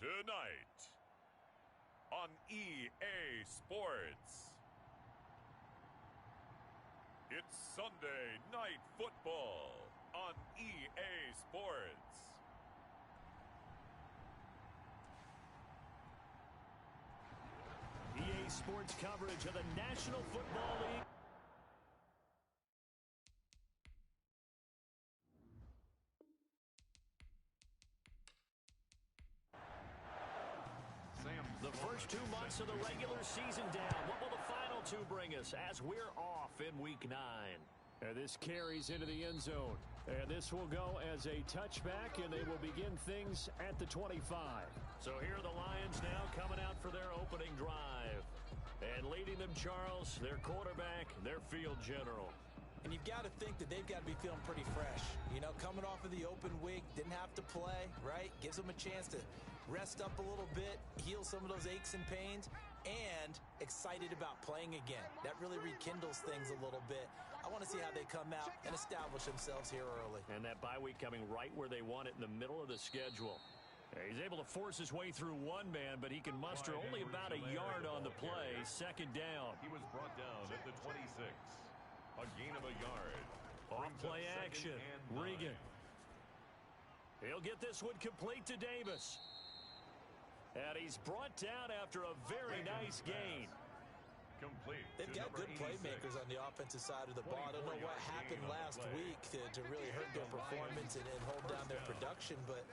Tonight on EA Sports, it's Sunday Night Football on EA Sports. EA Sports coverage of the National Football League. The first 2 months of the regular season down. What will the final 2 bring us as we're off in Week 9? And this carries into the end zone. And this will go as a touchback, and they will begin things at the 25. So here are the Lions now coming out for their opening drive. And leading them, Charles, their quarterback, their field general. And you've got to think that they've got to be feeling pretty fresh. You know, coming off of the open week, didn't have to play, right? Gives them a chance to rest up a little bit, heal some of those aches and pains, and excited about playing again. That really rekindles things a little bit. I want to see how they come out and establish themselves here early. And that bye week coming right where they want it in the middle of the schedule. He's able to force his way through one man, but he can muster only about a yard on the play. Second down. He was brought down at the 26. A gain of a yard. Off play action. Regan. He'll get this one complete to Davis. And he's brought down after a very nice gain. Complete. They've got good playmakers on the offensive side of the ball. I don't know what happened last week to really hurt their performance and hold down their production, but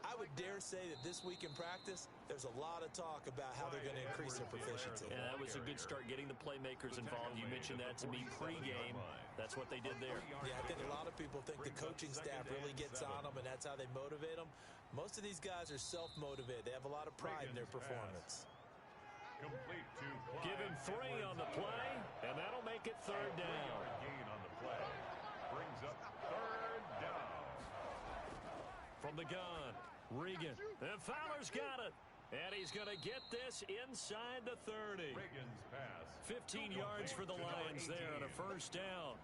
I would dare say that this week in practice, there's a lot of talk about how they're going to increase their proficiency. Yeah, that was a good start getting the playmakers involved. You mentioned that to me pregame. That's what they did there. Yeah, I think a lot of people think the coaching staff really gets on them, and that's how they motivate them. Most of these guys are self-motivated. They have a lot of pride in their performance. Give him 3 on the play, and that'll make it third down. Gain on the play. Brings up third down. From the gun, Regan. And Fowler's got it. And he's going to get this inside the 30. Regan's pass. 15 yards for the Lions there on a first down.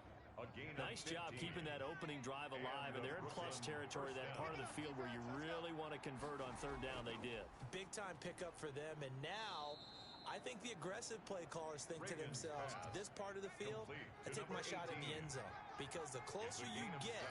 Nice job keeping that opening drive alive, and they're in plus territory, that part of the field where you really want to convert on third down. They did. Big time pickup for them, and now I think the aggressive play callers think to themselves, this part of the field, I take my shot in the end zone, because the closer you get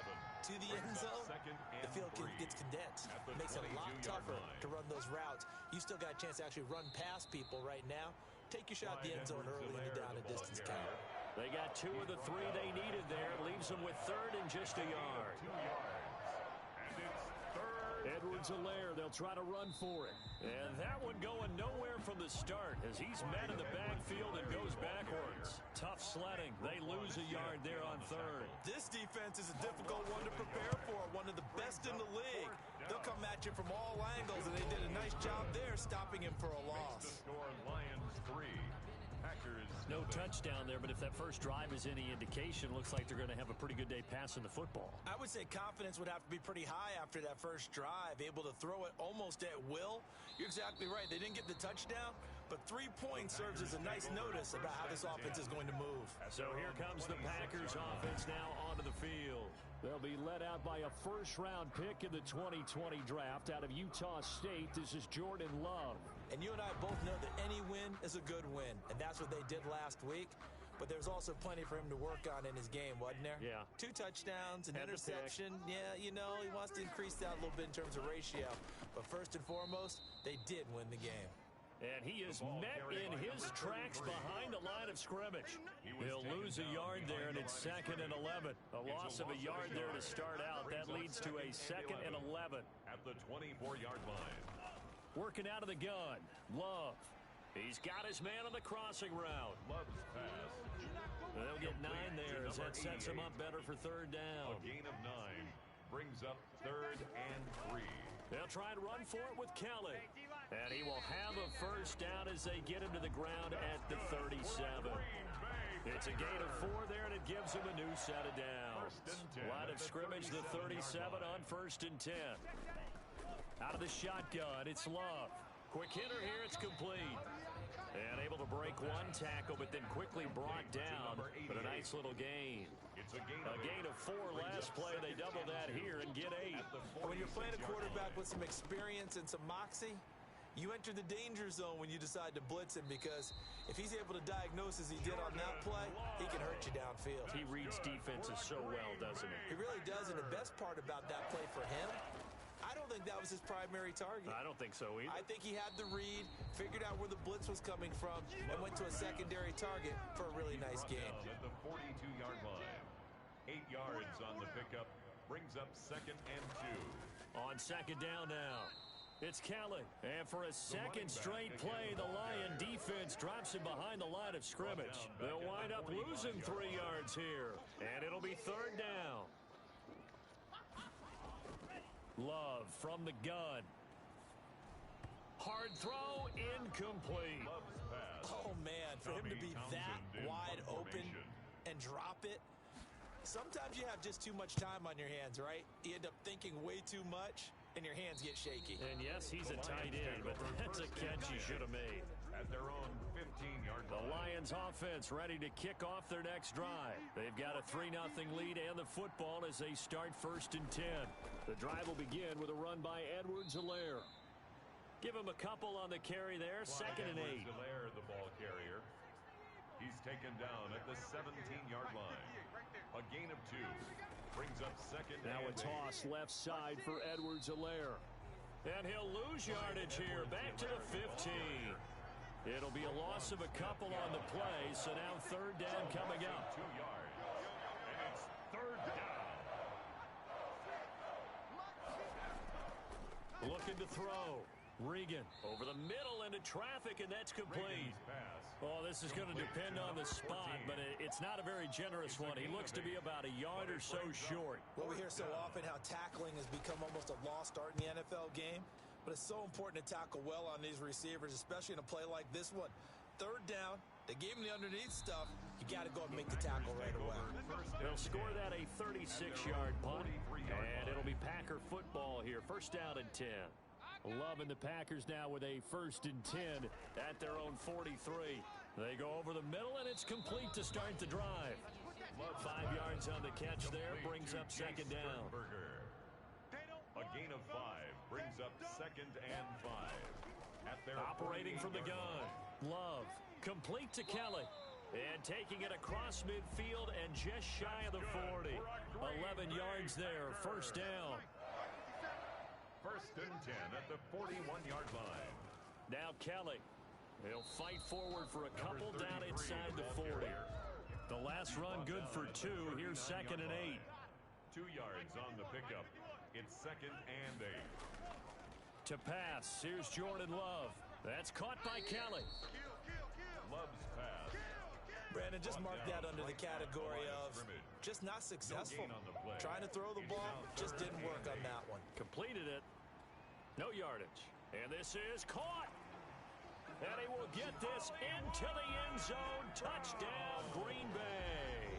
to the end zone, the field gets condensed. It makes it a lot tougher to run those routes. You still got a chance to actually run past people right now. Take your shot at the end zone early in the down and distance count. They got 2 of the 3 they needed there. Leaves them with third and just a yard. 2 yards. And it's third. Edwards-Helaire, they'll try to run for it. And that one going nowhere from the start as he's met in the backfield and goes backwards. Tough sledding. They lose a yard there on third. This defense is a difficult one to prepare for. One of the best in the league. They'll come at you from all angles, and they did a nice job there stopping him for a loss. Score Lions 3. No touchdown there, but if that first drive is any indication, looks like they're going to have a pretty good day passing the football. I would say confidence would have to be pretty high after that first drive, able to throw it almost at will. You're exactly right. They didn't get the touchdown, but 3 points serves as a nice notice about how this offense is going to move. So here comes the Packers offense now onto the field. They'll be led out by a first-round pick in the 2020 draft out of Utah State. This is Jordan Love. And you and I both know that any win is a good win, and that's what they did last week. But there's also plenty for him to work on in his game, wasn't there? Yeah. 2 touchdowns, an interception. Yeah, you know, he wants to increase that a little bit in terms of ratio. But first and foremost, they did win the game. And he is met in his tracks behind the line of scrimmage. He'll lose a yard there, and it's 2nd and 11. A loss of a yard there to start out. That leads to a 2nd and 11. At the 24-yard line. Working out of the gun. Love. He's got his man on the crossing route. Love's pass. They'll get 9 there as that sets him up better for third down. A gain of 9 brings up 3rd and 3. They'll try and run for it with Kelly. And he will have a first down as they get him to the ground at the 37. It's a gain of 4 there, and it gives him a new set of downs. Line of scrimmage, the 37 on 1st and 10. Out of the shotgun, it's Love. Quick hitter here, it's complete. And able to break 1 tackle, but then quickly brought down. But a nice little gain. A gain of 4 last play. They double that here and get 8. When you're playing a quarterback with some experience and some moxie, You enter the danger zone when you decide to blitz him, because if he's able to diagnose as he did on that play, he can hurt you downfield. He reads defenses so well, doesn't he? He really does, and the best part about that play for him, I don't think that was his primary target. I don't think so either. I think he had the read, figured out where the blitz was coming from, and went to a secondary target for a really nice game. At the 42-yard line. 8 yards on the pickup. Brings up 2nd and 2. On 2nd down now. It's Kelly. And for a second straight play, the Lion defense drops him behind the line of scrimmage. They'll wind up losing 3 yards here. And it'll be 3rd down. Love from the gun. Hard throw, incomplete. Oh, man, for him to be that wide open and drop it. Sometimes you have just too much time on your hands, right? You end up thinking way too much, and your hands get shaky. And yes, he's a tight end, but that's a catch he should have made. At their own 15-yard line. The Lions offense ready to kick off their next drive. They've got a 3-0 lead and the football as they start 1st and 10. The drive will begin with a run by Edwards-Helaire. Give him a couple on the carry there. 2nd and 8. Helaire, the ball carrier. He's taken down at the 17-yard line. A gain of 2. Brings up 2nd now and a toss 8. left side for Edwards-Helaire. And he'll lose yardage here. Back to the 15. It'll be a loss of a couple on the play. So now 3rd down coming up. 2 yards. And it's 3rd down. Looking to throw. Regan over the middle into traffic, and that's complete. Oh, this is going to depend on the spot, but it's not a very generous one. He looks to be about a yard or so short. Well, we hear so often how tackling has become almost a lost art in the NFL game, but it's so important to tackle well on these receivers, especially in a play like this one. 3rd down, they gave him the underneath stuff. You got to go and make the tackle right away. They'll score that a 36-yard punt, and it'll be Packer football here. 1st down and 10. Loving the Packers now with a 1st and 10 at their own 43. They go over the middle, and it's complete to start the drive. 5 yards on the catch there, brings up 2nd down. A gain of 5 brings up 2nd and 5. At their operating from the gun. Love, complete to Kelly. And taking it across midfield and just shy of the 40. 11 yards there, 1st down. 1st and 10 at the 41-yard line. Now Kelly. He'll fight forward for a couple down inside the 40. The last run good for 2. Here's 2nd and 8. 2 yards on the pickup. It's 2nd and 8. To pass. Here's Jordan Love. That's caught by Kelly. Love's pass. Brandon, just mark that under the category of just not successful. Trying to throw the ball, just didn't work on that one. Completed it. No yardage. And this is caught. And he will get this into the end zone. Touchdown, Green Bay.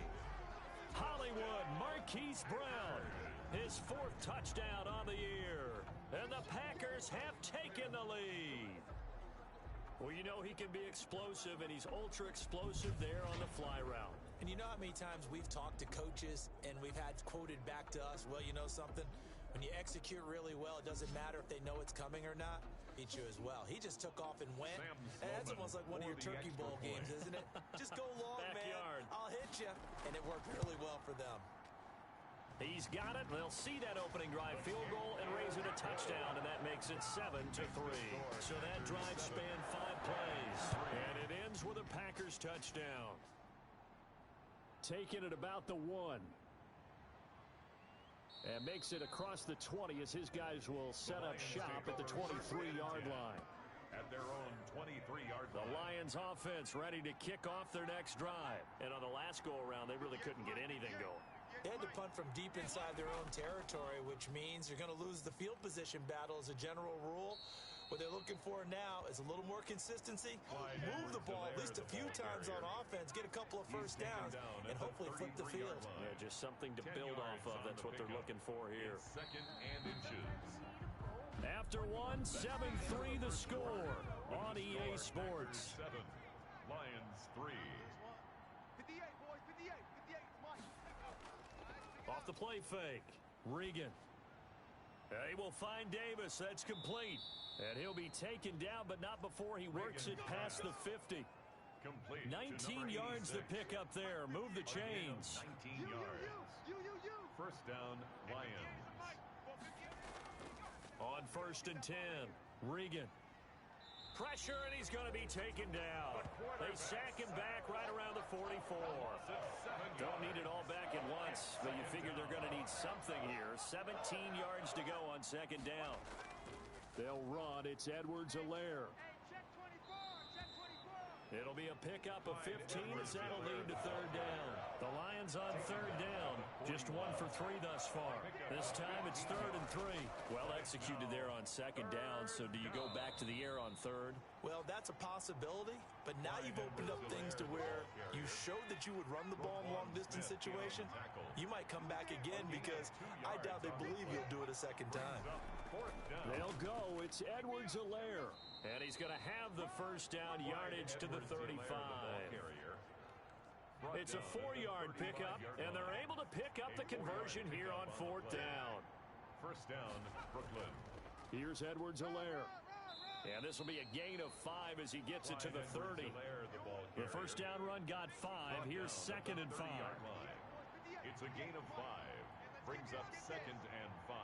Hollywood Marquise Brown. His 4th touchdown on the year. And the Packers have taken the lead. Well, you know he can be explosive, and he's ultra-explosive there on the fly route. And you know how many times we've talked to coaches, and we've had quoted back to us, well, you know something? When you execute really well, it doesn't matter if they know it's coming or not. Beat you as well. He just took off and went. And that's almost like one of your Turkey Bowl games, isn't it? Just go long, Backyard. man. I'll hit you. And it worked really well for them. He's got it. They'll see that opening drive field goal and raise it a touchdown, and that makes it 7-3. So that drive spanned 5 plays, and it ends with a Packers touchdown. Taking it about the 1. And makes it across the 20 as his guys will set up shop at the 23-yard line. At their own 23-yard line. The Lions offense ready to kick off their next drive. And on the last go-around, they really couldn't get anything going. They had to punt from deep inside their own territory, which means you're going to lose the field position battle as a general rule. What they're looking for now is a little more consistency. Move the ball at least a few times on offense, get a couple of 1st downs, and hopefully flip the field. Yeah, just something to build off of. That's what they're looking for here. 2nd and inches. After 7-3 the score on EA Sports. 7, Lions 3. Off the play fake. Regan. He will find Davis. That's complete. And he'll be taken down, but not before he works it past the 50. Complete. 19 yards to pick up there. Move the chains. 19 yards. First down, Lions. On 1st and 10, Regan. Pressure, and he's going to be taken down. They sack him back right around the 44. Don't need it all back at once, but you figure they're going to need something here. 17 yards to go on 2nd down. They'll run. It's Edwards-Helaire. It'll be a pickup of 15 as that'll lead to 3rd down. The Lions on 3rd down. Just 1 for 3 thus far. This time it's 3rd and 3. Well executed there on 2nd down. So do you go back to the air on 3rd? Well, that's a possibility. But now you've opened up things to where you showed that you would run the ball in long-distance situation. You might come back again because I doubt they believe you'll do it a 2nd time. They'll go. It's Edwards-Helaire. And he's going to have the 1st down yardage to the 35. It's a 4-yard pickup, and they're able to pick up the conversion here on 4th down. First down, Brooklyn. Here's Edwards-Helaire. And this will be a gain of 5 as he gets it to the 30. The 1st down run got 5. Here's 2nd and 5. It's a gain of 5. Brings up 2nd and 5.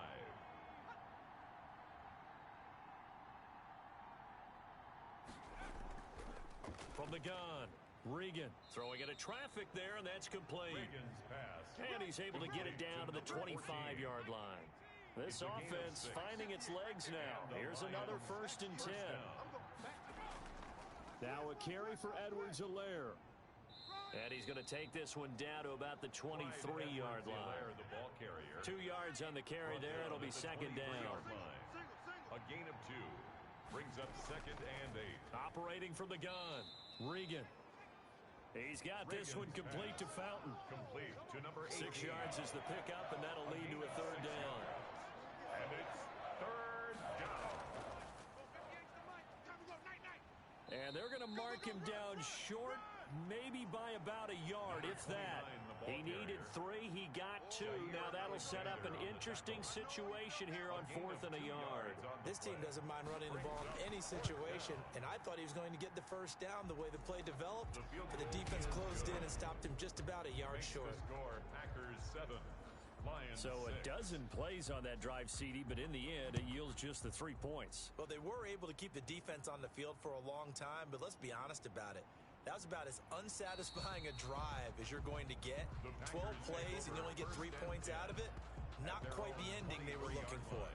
From the gun, Regan throwing into traffic there, and that's complete. And he's able to get it down to the 25-yard line. This offense finding its legs now. Here's another 1st and 10. Now a carry for Edwards-Helaire. And he's going to take this one down to about the 23-yard line. 2 yards on the carry there. It'll be 2nd down. A gain of 2. Brings up 2nd and 8. Operating from the gun, Regan. He's got this one complete to Fountain. Complete to number 6 yards is the pickup, and that'll lead to a 3rd down. And it's 3rd down. And they're going to mark him down short, maybe by about a yard, if that. He needed 3. He got 2. Now that'll set up an interesting situation here on 4th and a yard. This team doesn't mind running the ball in any situation, and I thought he was going to get the 1st down the way the play developed, but the defense closed in and stopped him just about a yard short. Packers 7. Lions so a 6. dozen plays on that drive, CD, but in the end, it yields just the 3 points. Well, they were able to keep the defense on the field for a long time, but let's be honest about it. That was about as unsatisfying a drive as you're going to get. 12 plays and you only get 3 points out of it. Not quite the ending they were looking for.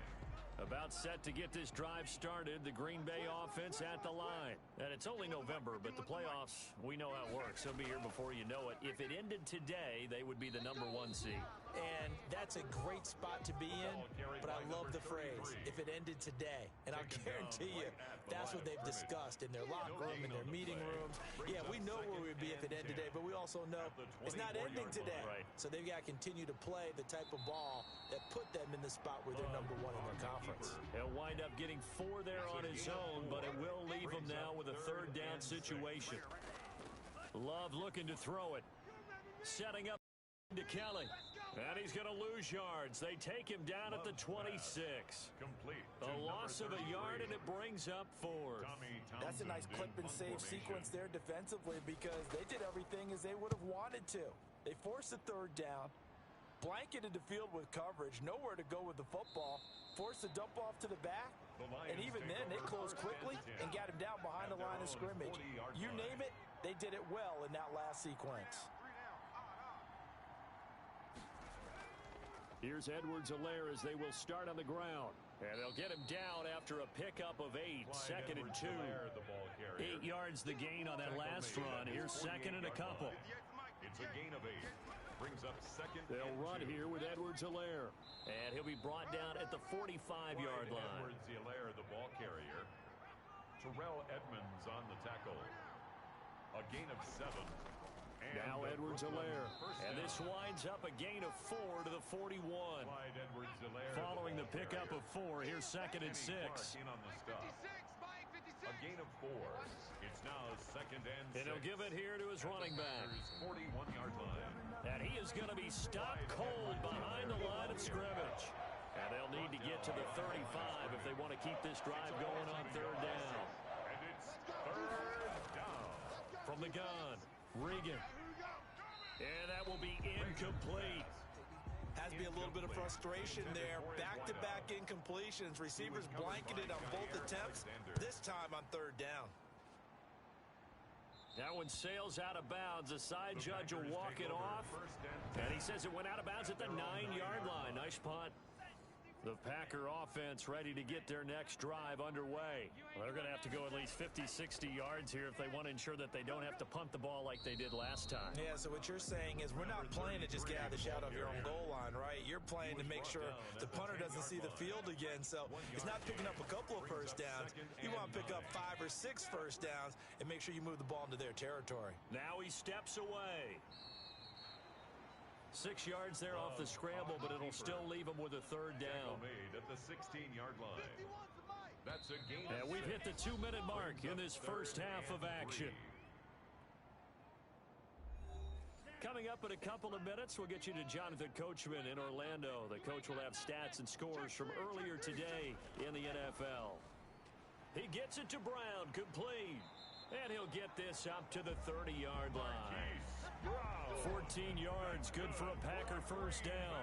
About set to get this drive started, the Green Bay offense at the line. And it's only November, but the playoffs, we know how it works. They'll be here before you know it. If it ended today, they would be the number 1 seed. And that's a great spot to be in, but I love the phrase, if it ended today. And I'll guarantee you, that's what they've discussed in their locker room, in their meeting rooms. Yeah, we know where we'd be if it ended today, but we also know it's not ending today. So they've got to continue to play the type of ball that put them in the spot where they're number 1 in their conference. He'll wind up getting 4 there on his own, but it will leave him now with a 3rd down situation. Love looking to throw it. Setting up to Kelly. And he's going to lose yards. They take him down at the 26. Complete. A loss of a yard, and it brings up 4th. That's a nice clip and save sequence there defensively because they did everything as they would have wanted to. They forced the 3rd down, blanketed the field with coverage, nowhere to go with the football, forced the dump off to the back, and even then they closed quickly and got him down behind the line of scrimmage. You name it, they did it well in that last sequence. Here's Edwards-Helaire as they will start on the ground. And they'll get him down after a pickup of 8. 2nd and 2. 8 yards the gain on that last run. Here's 2nd and a couple. It's a gain of 8. Brings up 2nd. They'll run here with Edwards-Helaire. And he'll be brought down at the 45-yard line. Edwards-Helaire, the ball carrier. Terrell Edmonds on the tackle. A gain of 7. Now Edwards-Helaire. And this winds up a gain of 4 to the 41. Following the pickup of 4, here's 2nd and 6. A gain of 4. It's now 2nd and 6. And he'll give it here to his running back. 41-yard line. And he is going to be stopped cold behind the line of scrimmage. And they'll need to get to the 35 if they want to keep this drive going on third down. And it's third down. From the gun, Regan. And that will be incomplete. Has to be a little bit of frustration there. Back-to-back incompletions. Receivers blanketed on both attempts, this time on third down. That one sails out of bounds. The side judge will walk it off. And he says it went out of bounds at the 9-yard line. Nice punt. The Packer offense ready to get their next drive underway. Well, they're going to have to go at least 50, 60 yards here if they want to ensure that they don't have to punt the ball like they did last time. Yeah, so what you're saying is we're not playing to just get out of the shadow of your own goal line, right? You're playing to make sure the punter doesn't see the field again. So it's not picking up a couple of first downs. You want to pick up 5 or 6 first downs and make sure you move the ball into their territory. Now he steps away. 6 yards there off the scramble, but it'll still leave him with a third down. Made at the 16-yard line. That's a gain. And we've hit the 2-minute mark in this first half of action. Coming up in a couple of minutes, we'll get you to Jonathan Coachman in Orlando. The coach will have stats and scores from earlier today in the NFL. He gets it to Brown, complete. And he'll get this up to the 30-yard line. 14 yards, good for a Packer first down.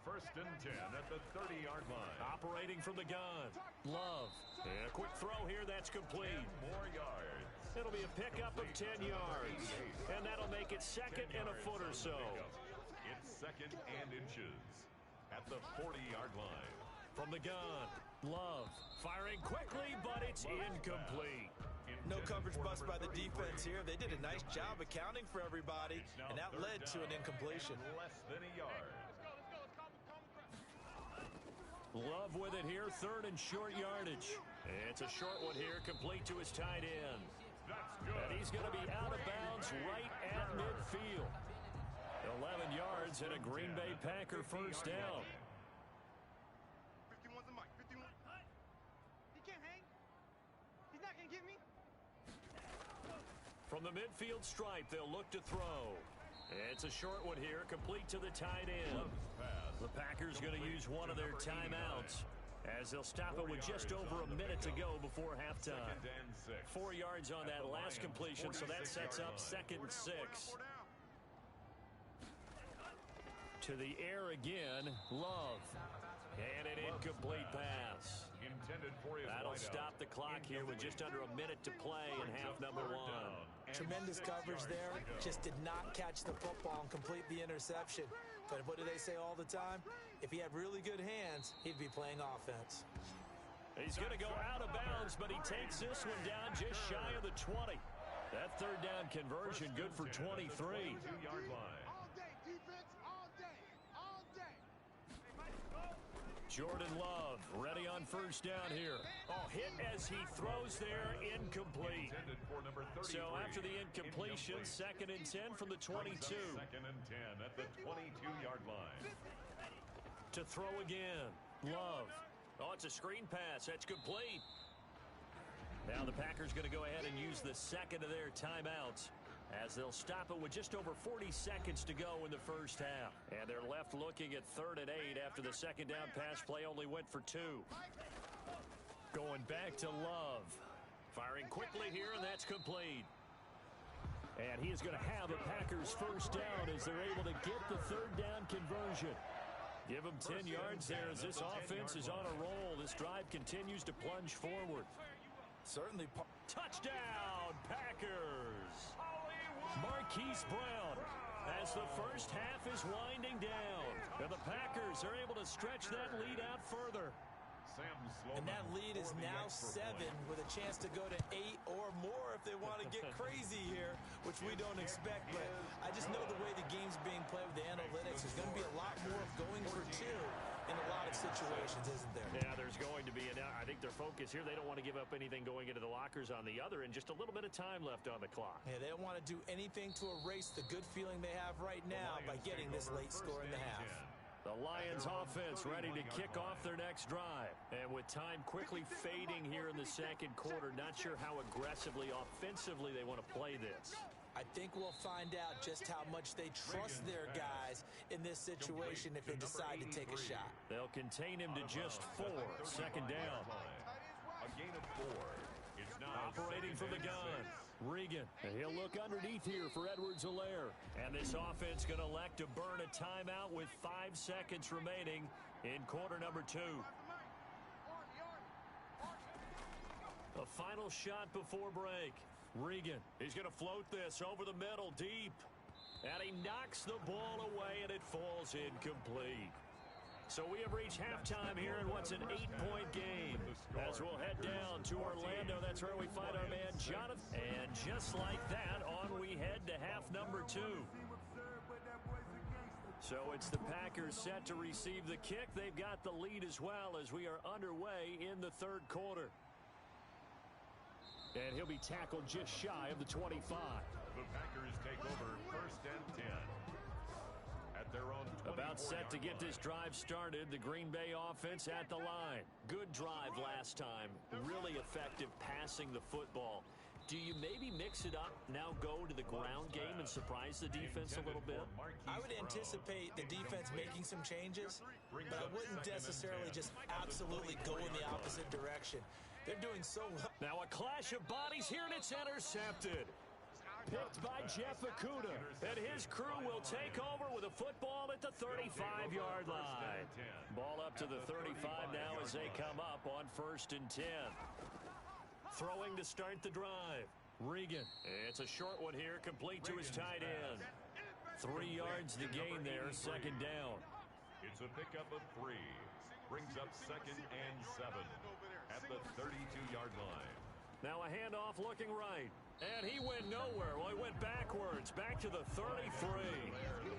First and 10 at the 30-yard line. Operating from the gun, Love. And a quick throw here, that's complete. 10 more yards. It'll be a pickup of 10 yards. And that'll make it second and a foot or so. It's second and inches at the 40-yard line. From the gun, Love. Firing quickly, but it's incomplete. No coverage bust by the defense here. They did a nice job accounting for everybody, and that led to an incompletion. Less than a yard. Love with it here, third and short yardage. It's a short one here, complete to his tight end. That's good. And he's going to be out of bounds right at midfield. 11 yards and a Green Bay Packer first down. 51's the mic. 51. He can't hang. He's not going to get me. From the midfield stripe, they'll look to throw. It's a short one here, complete to the tight end. The Packers going to use one of their timeouts as they'll stop it with just over a minute to go before halftime. 4 yards on that last completion, so that sets up second and 6. To the air again, Love. And an incomplete pass. That'll stop the clock here with just under a minute to play in half number 1. Tremendous coverage there. Just did not catch the football and complete the interception. But what do they say all the time? If he had really good hands, he'd be playing offense. He's going to go out of bounds, but he takes this one down just shy of the 20. That third down conversion good for 23. All day, defense, all day, all day. Jordan Love ready on first down here. Oh, hit as he throws there, incomplete. So after the incompletion, second and 10 from the 22. Second and 10 at the 22-yard line. To throw again, Love. Oh, it's a screen pass. That's complete. Now the Packers going to go ahead and use the second of their timeouts as they'll stop it with just over 40 seconds to go in the first half. And they're left looking at 3rd and 8 after the second down pass play only went for 2. Going back to Love. Firing quickly here, and that's complete. And he is going to have a Packers first down as they're able to get the third down conversion. Give them 10 yards there as this offense is on a roll. This drive continues to plunge forward. Certainly. Touchdown, Packers! Marquise Brown as the first half is winding down. And the Packers are able to stretch that lead out further. And that lead is now 7 with a chance to go to 8 or more if they want to get crazy here, which we don't expect. But I just know the way the game's being played with the analytics, there's going to be a lot more of going for 2 in a lot of situations, isn't there? Yeah, there's going to be. And I think their focus here, they don't want to give up anything going into the lockers on the other, and just a little bit of time left on the clock. Yeah, they don't want to do anything to erase the good feeling they have right now by getting this late score in the half. The Lions offense ready to kick off their next drive. And with time quickly fading here in the second quarter, not sure how aggressively, offensively they want to play this. I I think we'll find out just how much they trust their guys in this situation if they decide to take a shot. They'll contain him to just 4. Second down. A gain of 4. It's now operating from the gun. Regan. He'll look underneath here for Edwards-Helaire. And this offense going to elect to burn a timeout with 5 seconds remaining in quarter number 2. A final shot before break. Regan, he's going to float this over the middle deep. And he knocks the ball away, and it falls incomplete. So we have reached halftime here in what's an 8-point game. As we'll head down to Orlando, that's where we find our man Jonathan. And just like that, on we head to half number 2. So it's the Packers set to receive the kick. They've got the lead as well as we are underway in the third quarter. And he'll be tackled just shy of the 25. The Packers take over 1st and 10. At their own about set to get this drive started, the Green Bay offense at the line. Good drive last time. Really effective passing the football. Do you maybe mix it up, now go to the ground game and surprise the defense a little bit? I would anticipate the defense making some changes, but I wouldn't necessarily just absolutely go in the opposite direction. They're doing so well. Now a clash of bodies here, and it's intercepted. Picked by Jeff Okudah, and his crew will take over with a football at the 35-yard line. Ball up to the 35 now as they come up on 1st and 10. Throwing to start the drive. Regan. It's a short one here, complete to his tight end. 3 yards to gain there, second down. It's a pickup of 3. Brings up 2nd and 7 at the 32-yard line. Now a handoff looking right. And he went nowhere. Well, he went backwards, back to the 33.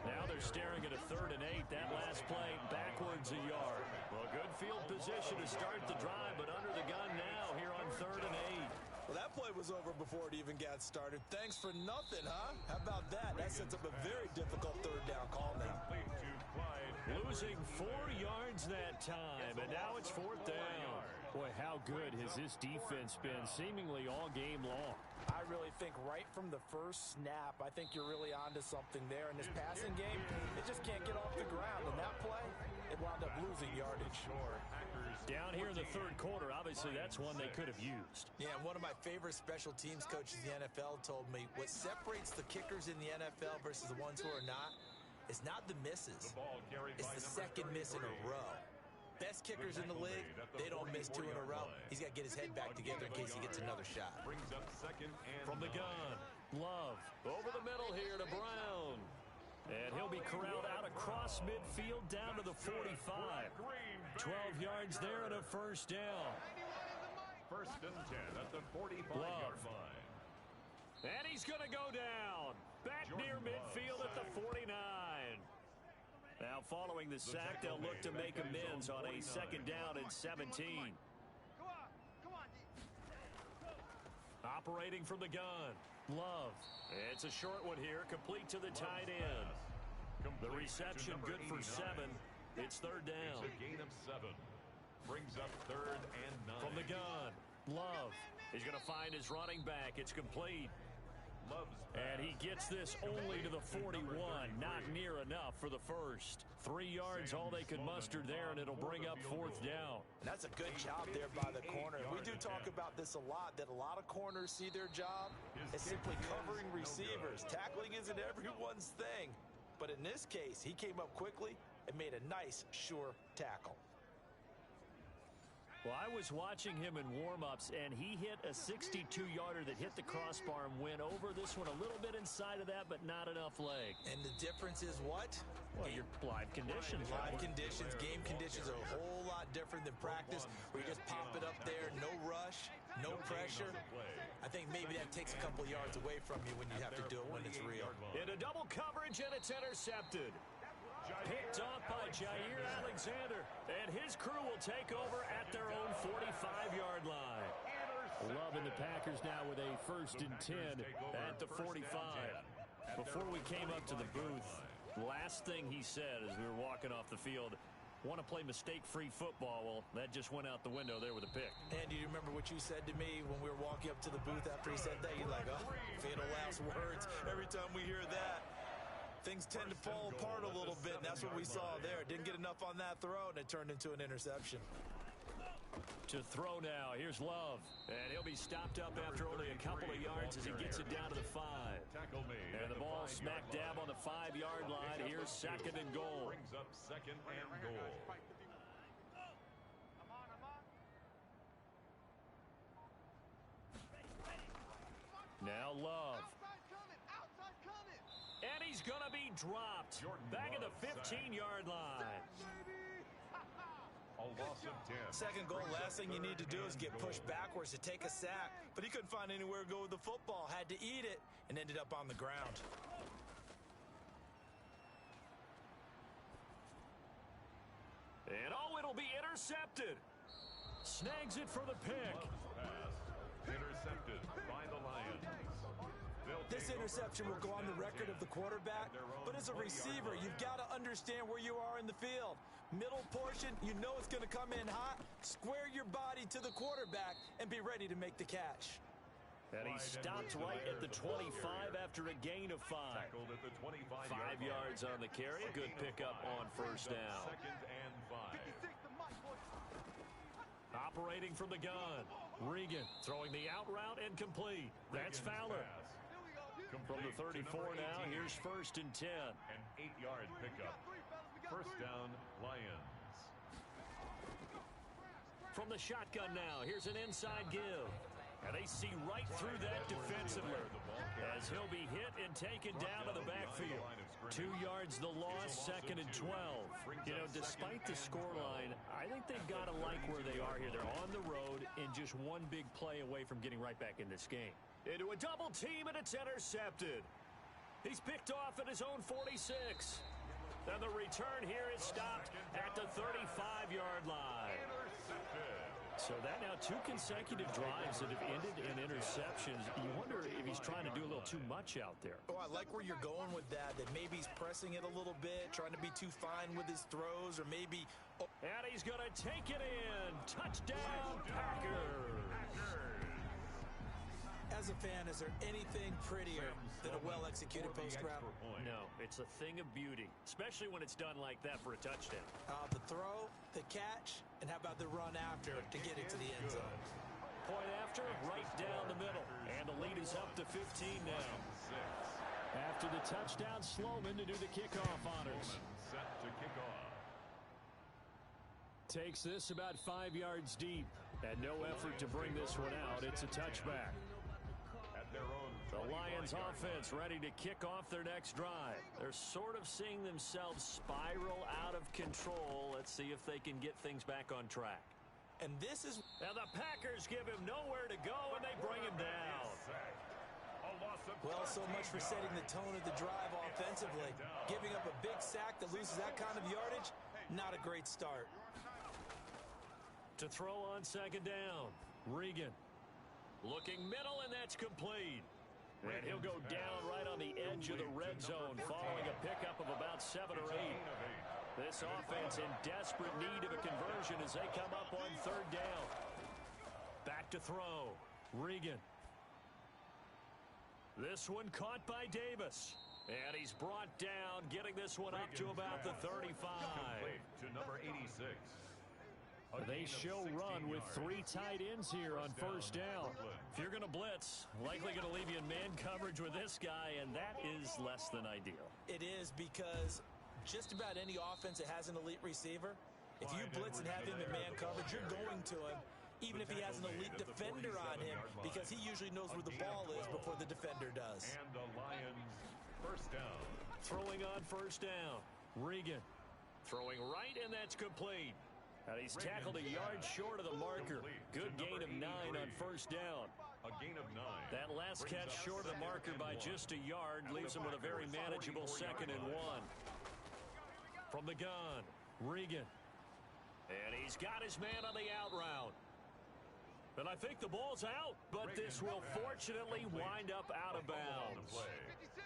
Now they're staring at a 3rd and 8. That last play, backwards a yard. Well, good field position to start the drive, but under the gun now here on 3rd and 8. Well, that play was over before it even got started. Thanks for nothing, huh? How about that? That sets up a very difficult 3rd down call now. Losing 4 yards that time, and now it's 4th down. Boy, how good has this defense been seemingly all game long? I really think right from the first snap, I think you're really onto something there. In this passing game, it just can't get off the ground. And that play, it wound up losing yardage. Down here in the third quarter, obviously that's one they could have used. Yeah, one of my favorite special teams coaches in the NFL told me what separates the kickers in the NFL versus the ones who are not is not the misses. It's the second miss in a row. Best kickers in the league, they don't miss 2 in a row. He's got to get his head back together in case he gets another shot. Brings up 2nd and from the gun. Love over the middle here to Brown. And he'll be corralled out across midfield down to the 45. 12 yards there and a 1st down. 1st and 10 at the 45-yard line. And he's going to go down. Back near midfield at the 49. Now following the sack, they'll look to make amends on a 2nd down and 17. Operating from the gun. Love. It's a short one here, complete to the tight end. The reception good for 7. It's 3rd down. It's a gain of 7. Brings up 3rd and 9. From the gun. Love. He's going to find his running back. It's complete. And he gets this only to the 41. Not near enough for the first. 3 yards, all they could muster there, and it'll bring up 4th down. And that's a good job there by the corner. We do talk about this a lot, that a lot of corners see their job as simply covering receivers. Tackling isn't everyone's thing. But in this case, he came up quickly and made a nice, sure tackle. Well, I was watching him in warm-ups, and he hit a 62-yarder that hit the crossbar and went over. This one a little bit inside of that, but not enough leg. And the difference is what? Well, your live conditions. Live conditions, game conditions are a whole lot different than practice, where you just pop it up there, no rush, no pressure. I think maybe that takes a couple yards away from you when you have to do it when it's real. Into double coverage, and it's intercepted. Picked off by Jair Alexander, and his crew will take over at their own 45-yard line. Loving the Packers now with a 1st and 10 at the 45. Before we came up to the booth, last thing he said as we were walking off the field, want to play mistake-free football. Well, that just went out the window there with a pick. Andy, you remember what you said to me when we were walking up to the booth after he said that? You're like, oh, fatal last words. Every time we hear that, things tend to fall apart a little bit, and that's what we saw there. Didn't get enough on that throw, and it turned into an interception. To throw now, here's Love. And he'll be stopped up after only a couple of yards as he gets it down to the 5. And the ball smack dab on the 5-yard line. Here's 2nd and goal. Brings up 2nd and goal. Now Love. And he's going to be dropped. Back at the 15-yard line. A loss of 10. Second goal, last thing you need to do is get pushed backwards to take a sack. But he couldn't find anywhere to go with the football. Had to eat it and ended up on the ground. And oh, it'll be intercepted. Snags it for the pick. Pass. Intercepted by the Lions. This interception will go on the record of the quarterback, but as a receiver, you've got to understand where you are in the field. Middle portion, you know it's going to come in hot. Square your body to the quarterback and be ready to make the catch. And he stopped right at the 25 after a gain of 5. 5 yards on the carry. Good pickup on first down. 2nd and 5. Operating from the gun. Regan throwing the out route and complete. That's Fowler. From the 34 now, here's 1st and 10. An 8-yard pickup. First down, Lions. From the shotgun now, here's an inside give. And they see right through that defensively as he'll be hit and taken down to the backfield. 2 yards the loss, 2nd and 12. You know, despite the scoreline, I think they've got to like where they are here. They're on the road and just one big play away from getting right back in this game. Into a double team, and it's intercepted. He's picked off at his own 46. And the return here is stopped at the 35-yard line. So that now 2 consecutive drives that have ended in interceptions. You wonder if he's trying to do a little too much out there. Oh, I like where you're going with that maybe he's pressing it a little bit, trying to be too fine with his throws, or maybe... Oh. And he's going to take it in. Touchdown, Packers. As a fan, is there anything prettier than a well-executed post route? No, it's a thing of beauty, especially when it's done like that for a touchdown. The throw, the catch, and how about the run after to get it to the end zone? Point after, right down the middle. And the lead is up to 15 now. After the touchdown, Sloman to do the kickoff honors. Set to kick off. Takes this about 5 yards deep. And no effort to bring this one out. It's a touchback. The Lions offense ready to kick off their next drive. They're sort of seeing themselves spiral out of control. Let's see if they can get things back on track. And this is... And the Packers give him nowhere to go, and they bring him down. Well, so much for setting the tone of the drive offensively. Giving up a big sack that loses that kind of yardage, not a great start. To throw on 2nd down, Regan. Looking middle, and that's complete. And he'll go down right on the edge of the red zone following a pickup of about 7 or 8. This offense in desperate need of a conversion as they come up on 3rd down. Back to throw. Regan. This one caught by Davis. And he's brought down, getting this one up to about the 35. To number 86. They show run with 3 tight ends here on 1st down. If you're going to blitz, likely going to leave you in man coverage with this guy, and that is less than ideal. It is, because just about any offense that has an elite receiver, if you blitz and have him in man coverage, you're going to him, even if he has an elite defender on him, because he usually knows where the ball is before the defender does. And the Lions, 1st down. Throwing on 1st down, Regan. Throwing right, and that's complete. And he's tackled a yard short of the marker. Good gain of 9 on 1st down. A gain of 9. That last catch short of the marker by just a yard leaves him with a very manageable 2nd and 1. From the gun, Regan. And he's got his man on the out route. And I think the ball's out, but this will fortunately wind up out of bounds.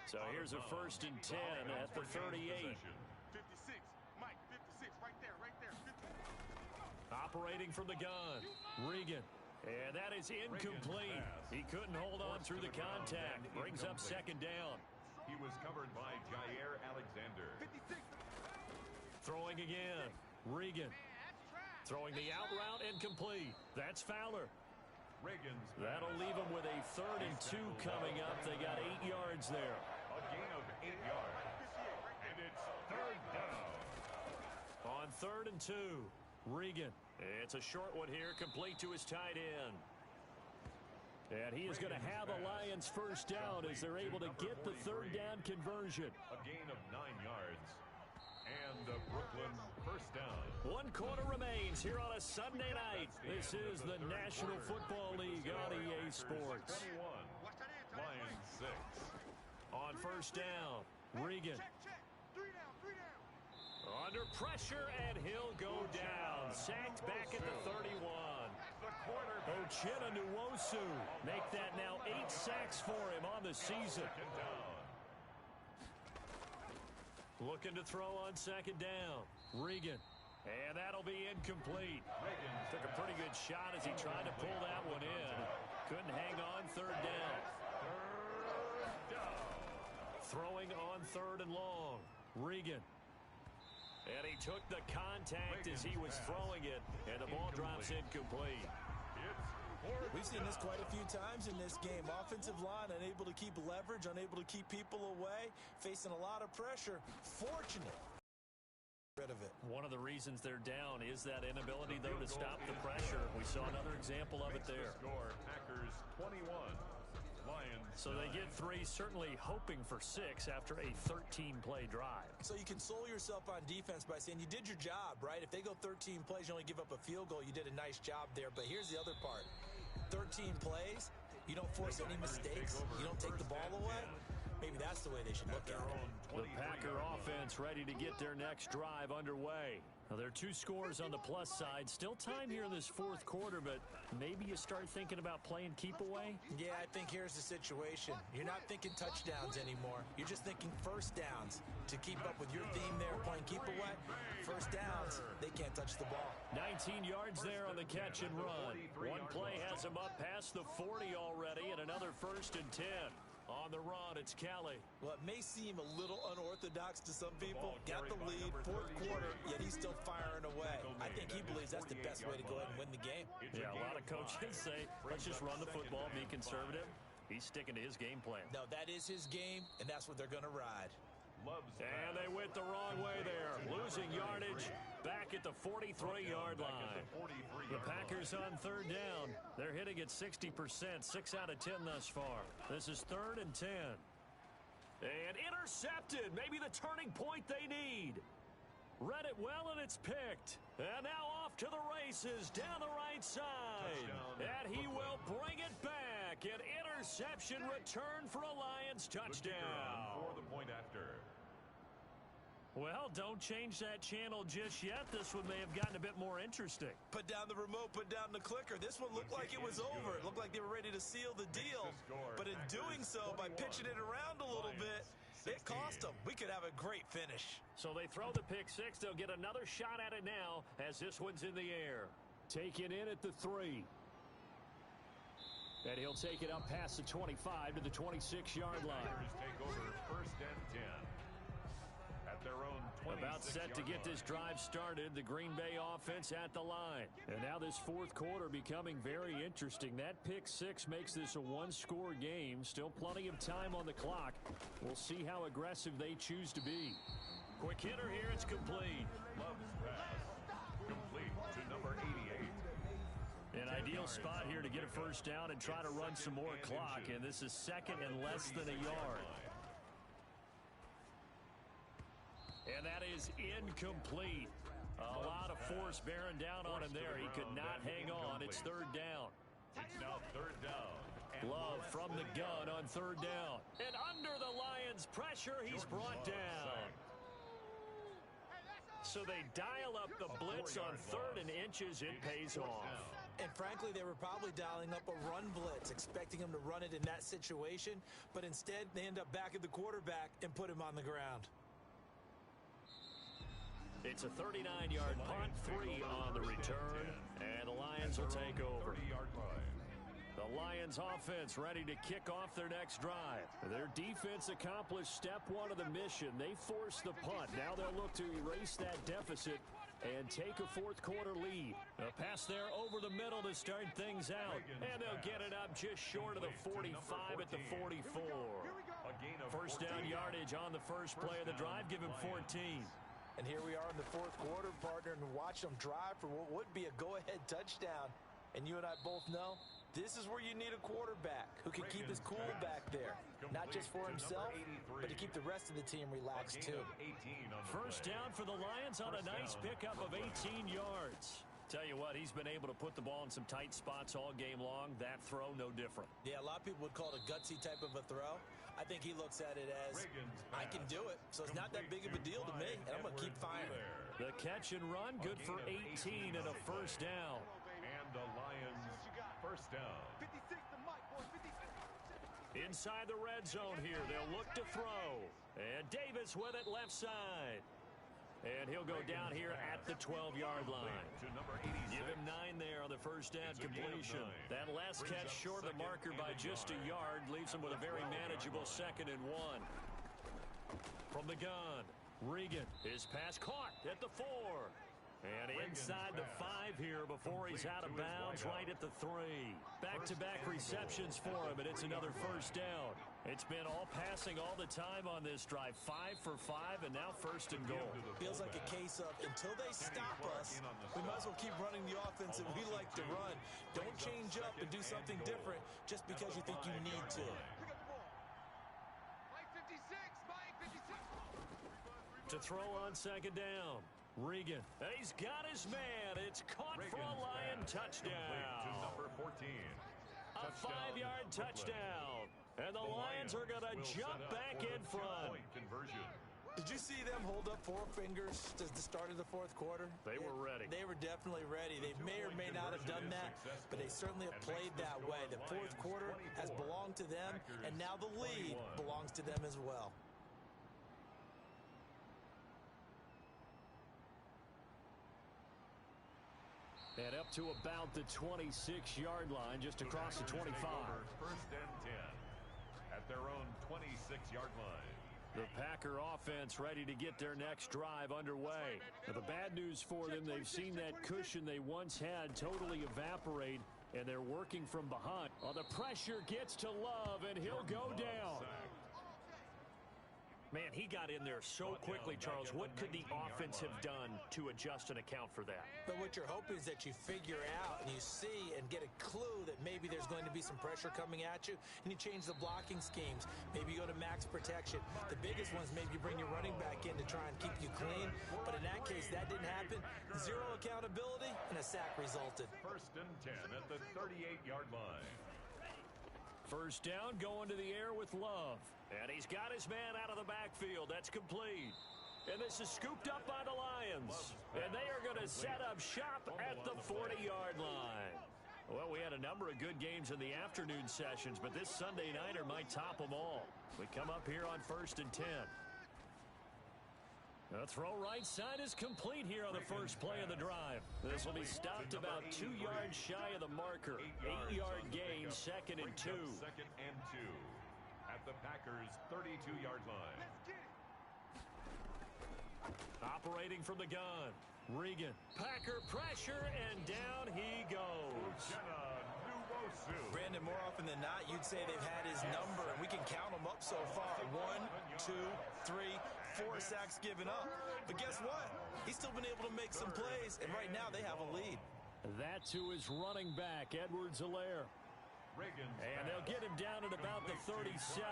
So here's a 1st and 10 at the 38. 56, Mike, 56, right there, right there. Operating from the gun, Regan. And that is incomplete. He couldn't hold on through the contact. Brings up second down. He was covered by Jair Alexander. Throwing again, Regan. Throwing the out route incomplete. That's Fowler. Reagan's That'll leave them with a 3rd and 2 coming up. They got 8 yards there. a gain of 8 yards. And it's 3rd down. On 3rd and 2, Regan. It's a short one here, complete to his tight end. And he is going to have the Lions first down as they're able to get the 3rd down conversion. A gain of 9 yards. And a Brooklyn first down. 1 quarter remains here on a Sunday night. This is the National Football League on EA Sports. 21. Lions 6. On first down, Regan. Under pressure, and he'll go down. Sacked back at the 31. Ochena Nwosu make that now 8 sacks for him on the season. Looking to throw on 2nd down. Regan. And that'll be incomplete. Took a pretty good shot as he tried to pull that one in. Couldn't hang on 3rd down. Throwing on 3rd and long. Regan. And he took the contact as he was throwing it. And the ball drops incomplete. We've seen this quite a few times in this game. Offensive line unable to keep leverage, unable to keep people away, facing a lot of pressure. Fortunate. Rid of it. One of the reasons they're down is that inability, though, to stop the pressure. We saw another example of it there. Packers 21. Lions. So they get 3, certainly hoping for 6 after a 13-play drive. So you console yourself on defense by saying you did your job, right? If they go 13 plays, you only give up a field goal, you did a nice job there. But here's the other part. 13 plays, you don't force any mistakes, you don't take the ball away. Maybe that's the way they should look at it. The Packer offense ready to get their next drive underway. Now, there are 2 scores on the plus side. Still time here in this 4th quarter, but maybe you start thinking about playing keep away? Yeah, I think here's the situation. You're not thinking touchdowns anymore. You're just thinking first downs. To keep up with your theme there, playing keep away, first downs, they can't touch the ball. 19 yards there on the catch and run. One play has him up past the 40 already, and another 1st and 10. On the run, it's Kelly. Well, it may seem a little unorthodox to some people. Got the lead, 4th quarter, yet he's still firing away. I think he believes that's the best way to go ahead and win the game. Yeah, a lot of coaches say, let's just run the football, be conservative. He's sticking to his game plan. No, that is his game, and that's what they're going to ride. And they went the wrong way there. Losing yardage back at the 43-yard line. The Packers on 3rd down. They're hitting at 60%, 6 out of 10 thus far. This is 3rd and 10. And intercepted. Maybe the turning point they need. Read it well, and it's picked. And now off to the races down the right side. And he will bring it back. An interception return for a Lions touchdown. For the point after. Well, don't change that channel just yet. This one may have gotten a bit more interesting. Put down the remote, put down the clicker. This one looked like it was over. It looked like they were ready to seal the deal. But in doing so, by pitching it around a little bit, it cost them. We could have a great finish. So they throw the pick 6. They'll get another shot at it now as this one's in the air. Taken in at the 3. And he'll take it up past the 25 to the 26-yard line. Take over 1st and 10. At their own 26 About set to get this drive started, the Green Bay offense at the line. And now this 4th quarter becoming very interesting. That pick 6 makes this a 1-score game. Still plenty of time on the clock. We'll see how aggressive they choose to be. Quick hitter here, it's complete. Love's pass. Complete to number 88. An ideal spot here to get a first down and try to run some more clock. And this is 2nd and less than a yard. And that is incomplete. A lot of force bearing down on him there. He could not hang on. It's 3rd down. It's now 3rd down. Love from the gun on 3rd down. And under the Lions' pressure, he's brought down. So they dial up the blitz on 3rd and inches. It pays off. And frankly, they were probably dialing up a run blitz, expecting him to run it in that situation. But instead, they end up back at the quarterback and put him on the ground. It's a 39-yard punt, 3 on the return, and the Lions will take over. The Lions offense ready to kick off their next drive. Their defense accomplished step 1 of the mission. They forced the punt. Now they'll look to erase that deficit and take a fourth quarter lead. A pass there over the middle to start things out. And they'll get it up just short of the 45 at the 44. First down yardage on the first play of the drive. Give him 14. And here we are in the fourth quarter, partner, and watch them drive for what would be a go-ahead touchdown. And you and I both know this is where you need a quarterback who can keep his cool back there. Not just for himself, but to keep the rest of the team relaxed too. First down for the Lions on a nice pickup of 18 yards. Tell you what, he's been able to put the ball in some tight spots all game long. That throw, no different. Yeah, a lot of people would call it a gutsy type of a throw. I think he looks at it as, I can do it, so it's not that big of a deal to me, and I'm going to keep firing. The catch and run, good for 18 and a first down. And the Lions first down. Inside the red zone here, they'll look to throw. And Davis with it left side. And he'll go down here at the 12-yard line. Give him 9 there on the first down completion. That last catch short of the marker by just a yard leaves him with a very manageable 2nd and 1. From the gun, Regan, his pass caught at the 4. And inside the 5 here before he's out of bounds right at the 3. Back-to-back receptions for him, and it's another first down. It's been all passing all the time on this drive. 5 for 5, and now first and goal. Feels like a case of until they stop us, we might as well keep running the offense that we like to run. Don't change up and do something different just because you think you need to. To throw on second down. Regan, he's got his man. It's caught for a Lion touchdown. Number 14. A 5-yard touchdown. And the Lions are going to jump back in front. Did you see them hold up 4 fingers at the start of the fourth quarter? They were ready. They were definitely ready. They may or may not have done that, but they certainly have played that way. The fourth quarter has belonged to them, and now the lead belongs to them as well. And up to about the 26-yard line, just across the 25. First and 10 at their own 26-yard line. The Packer offense ready to get their next drive underway. Now, the bad news for them, they've seen that cushion they once had totally evaporate, and they're working from behind. Oh, the pressure gets to Love, and he'll go down. Man, he got in there so quickly, Charles. What could the offense have done to adjust and account for that? But what you're hoping is that you figure out and you see and get a clue that maybe there's going to be some pressure coming at you, and you change the blocking schemes. Maybe you go to max protection. The biggest ones, maybe you bring your running back in to try and keep you clean. But in that case, that didn't happen. 0 accountability, and a sack resulted. First and 10 at the 38-yard line. First down, going to the air with Love. And he's got his man out of the backfield. That's complete. And this is scooped up by the Lions. And they are going to set up shop at the 40-yard line. Well, we had a number of good games in the afternoon sessions, but this Sunday nighter might top them all. We come up here on first and 10. The throw right side is complete here on the first play of the drive. This will be stopped about 2 yards shy of the marker. 8-yard gain, 2nd and 2. 2nd and 2 at the Packers' 32-yard line. Operating from the gun, Regan. Packer pressure, and down he goes. Brandon, more often than not, you'd say they've had his number, and we can count them up so far. 1, 2, 3, 4 sacks given up. But guess what? He's still been able to make some plays, and right now they have a lead. That to his running back, Edwards-Helaire. And they'll get him down at about the 37,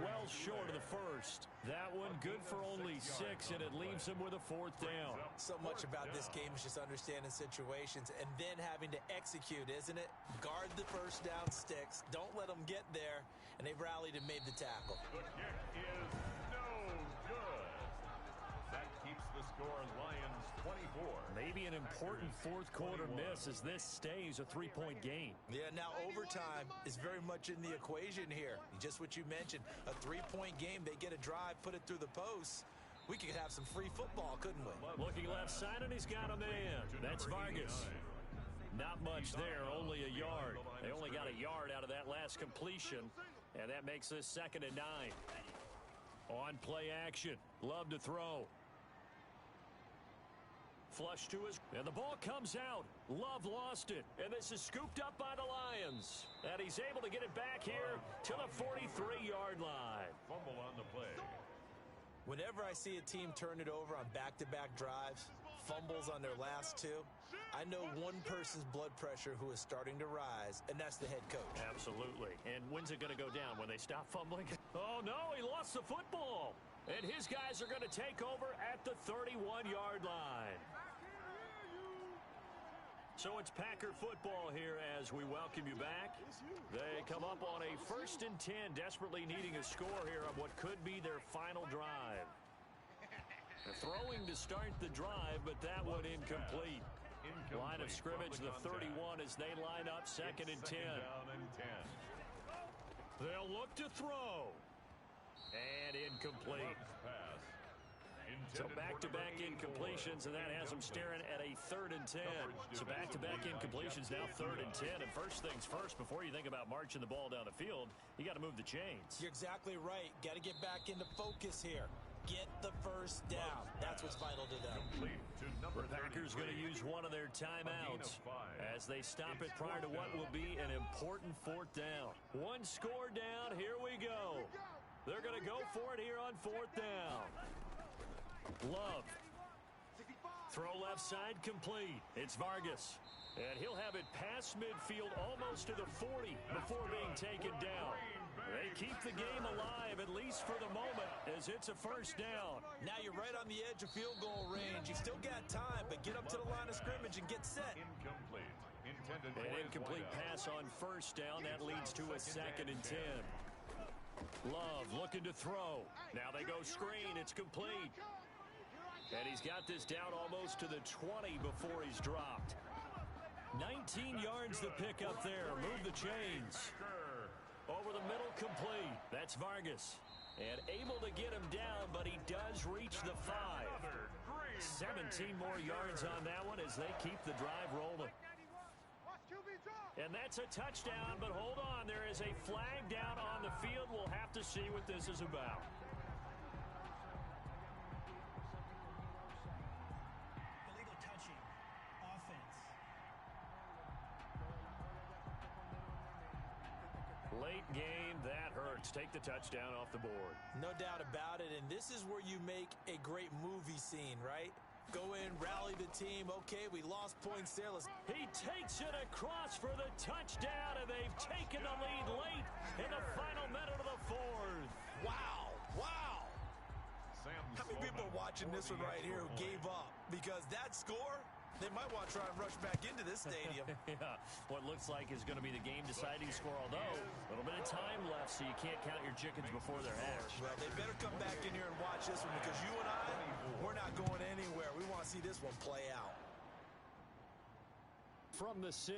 well short of the first. That one good for only 6, and it leaves him with a 4th down. So much about this game is just understanding situations and then having to execute, isn't it? Guard the first down sticks. Don't let them get there, and they've rallied and made the tackle. The kick is no good. That keeps the score Lions 24. Maybe an important fourth quarter miss as this stays a 3-point game. Yeah, now overtime is very much in the equation here. Just what you mentioned, a 3-point game. They get a drive, put it through the post. We could have some free football, couldn't we? Looking left side, and he's got a man. That's Vargas. Not much there, only a yard. They only got a yard out of that last completion, and that makes this 2nd and 9. On play action. Love to throw. Flush to his, and the ball comes out. Love lost it, and this is scooped up by the Lions. And he's able to get it back here to the 43-yard line. Fumble on the play. Whenever I see a team turn it over on back-to-back drives, fumbles on their last two, I know one person's blood pressure who is starting to rise, and that's the head coach. Absolutely. And when's it going to go down? When they stop fumbling? Oh, no, he lost the football. And his guys are going to take over at the 31-yard line. So it's Packer football here as we welcome you back. They come up on a 1st and 10, desperately needing a score here on what could be their final drive. They're throwing to start the drive, but that one incomplete. Line of scrimmage, the 31 as they line up 2nd and 10. They'll look to throw. And incomplete. So back-to-back incompletions, and that has them staring at a 3rd and 10. So back-to-back incompletions, now 3rd and 10. And first things first, before you think about marching the ball down the field, you got to move the chains. You're exactly right. Got to get back into focus here. Get the first down. That's what's vital to them. The Packers going to use one of their timeouts as they stop it prior to what will be an important 4th down. One score down. Here we go. They're going to go for it here on 4th down. Love. Throw left side complete. It's Vargas. And he'll have it past midfield almost to the 40 before being taken down. They keep the game alive, at least for the moment, as it's a 1st down. Now you're right on the edge of field goal range. You still got time, but get up to the line of scrimmage and get set. Incomplete. An incomplete pass on 1st down. That leads to a 2nd and 10. Love looking to throw. Now they go screen. It's complete. And he's got this down almost to the 20 before he's dropped. 19 yards to pick up there. Move the chains. Over the middle, complete. That's Vargas. And able to get him down, but he does reach the 5. 17 more yards on that one as they keep the drive rolling. And that's a touchdown, but hold on. There is a flag down on the field. We'll have to see what this is about. Illegal touching. Offense. Late game, that hurts. Take the touchdown off the board. No doubt about it, and this is where you make a great movie scene, right? Go in, rally the team. Okay, we lost points there. He takes it across for the touchdown, and they've taken the lead late in the final minute of the 4th. Wow, wow. How many people are watching this one right here who gave up? Because that score, they might want to try and rush back into this stadium. Yeah, what looks like is going to be the game-deciding score, although a little bit of time left, so you can't count your chickens before they're hatched. Well, they better come back in here and watch this one, because you and I, we're not going anywhere. We want to see this one play out. From the 6.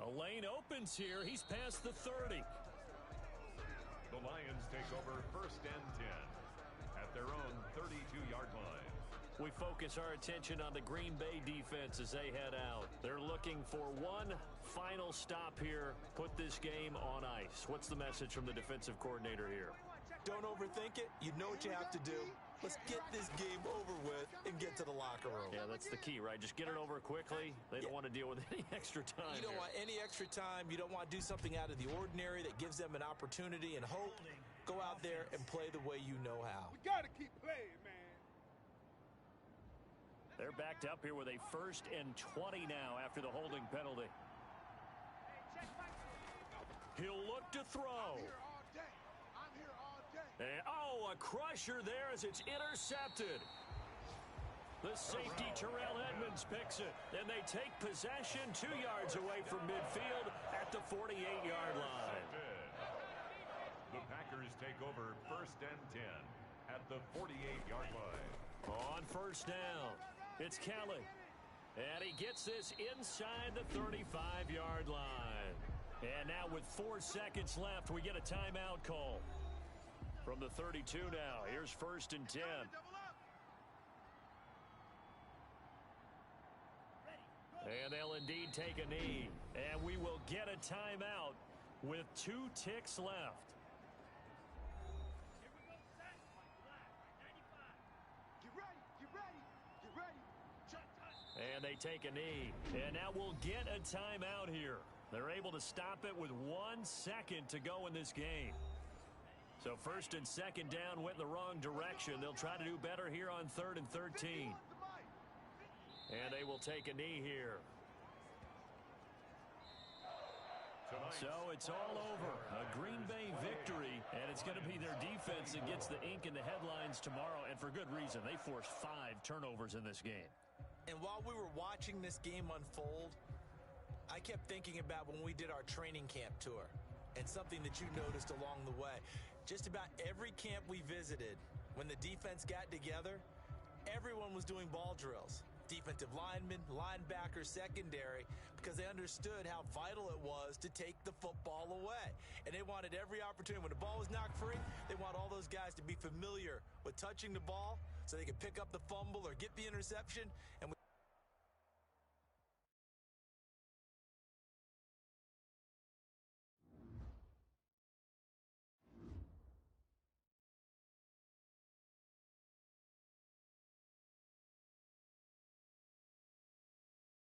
A lane opens here. He's past the 30. The Lions take over 1st and 10 at their own 32-yard line. We focus our attention on the Green Bay defense as they head out. They're looking for one final stop here, put this game on ice. What's the message from the defensive coordinator here? Don't overthink it. You know what you have to do. Let's get this game over with and get to the locker room. Yeah, that's the key, right? Just get it over quickly. They don't want to deal with any extra time. You don't want any extra time. You don't want to do something out of the ordinary that gives them an opportunity and hope. Go out there and play the way you know how. We got to keep playing, man. They're backed up here with a 1st and 20 now after the holding penalty. He'll look to throw. I'm here all day. And, a crusher there as it's intercepted. The safety, Terrell Edmonds, picks it. And they take possession 2 yards away from midfield at the 48-yard line. The Packers take over 1st and 10 at the 48-yard line. On 1st down, it's Kelly. And he gets this inside the 35-yard line. And now with 4 seconds left, we get a timeout call. From the 32 now, here's 1st and 10. And they'll indeed take a knee. And we will get a timeout with 2 ticks left. And they take a knee. And now we'll get a timeout here. They're able to stop it with 1 second to go in this game. So 1st and 2nd down went in the wrong direction. They'll try to do better here on 3rd and 13. And they will take a knee here. So it's all over. A Green Bay victory, and it's going to be their defense that gets the ink in the headlines tomorrow, and for good reason. They forced 5 turnovers in this game. And while we were watching this game unfold, I kept thinking about when we did our training camp tour and something that you noticed along the way. Just about every camp we visited, when the defense got together, everyone was doing ball drills. Defensive linemen, linebackers, secondary, because they understood how vital it was to take the football away. And they wanted every opportunity. When the ball was knocked free, they want all those guys to be familiar with touching the ball so they could pick up the fumble or get the interception. And